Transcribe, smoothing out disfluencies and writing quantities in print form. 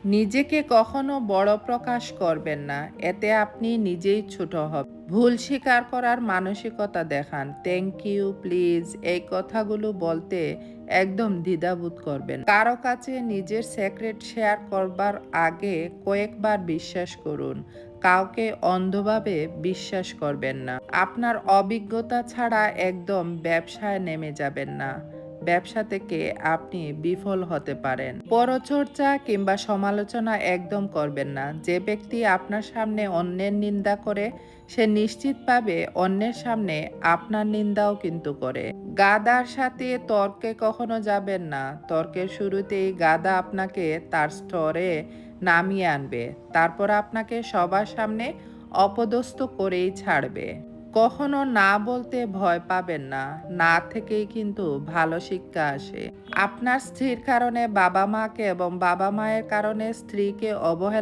নিজেকে কখনো বড় প্রকাশ করবেন না, এতে আপনি নিজেই ছোট হবেন। ভুল স্বীকার করার মানসিকতা দেখান। থ্যাংক ইউ, প্লিজ এই কথাগুলো বলতে একদম দ্বিধাবোধ করবেন। কারো কাছে নিজের সিক্রেট শেয়ার করবার আগে কয়েকবার বিশ্বাস করুন। কাউকে অন্ধভাবে বিশ্বাস করবেন না। আপনার অভিজ্ঞতা ছাড়া একদম ব্যবসায় নেমে যাবেন না। ব্যবসা থেকে আপনি বিফল হতে পারেন। পরচর্চা কিংবা সমালোচনা একদম করবেন না। যে ব্যক্তি আপনার সামনে অন্যের নিন্দা করে, সে নিশ্চিতভাবে অন্যের সামনে আপনার নিন্দাও কিন্তু করে। গাধার সাথে তর্কে কখনো যাবেন না। তর্কের শুরুতেই গাধা আপনাকে তার স্তরে নামিয়ে আনবে, তারপর আপনাকে সবার সামনে অপদস্থ করেই ছাড়বে। কখনো না বলতে ভয় পাবেন না। না থেকেই কিন্তু ভালো শিক্ষা আসে। আপনার স্ত্রীর কারণে বাবা মাকে এবং বাবা মায়ের কারণে স্ত্রীকে অবহেলা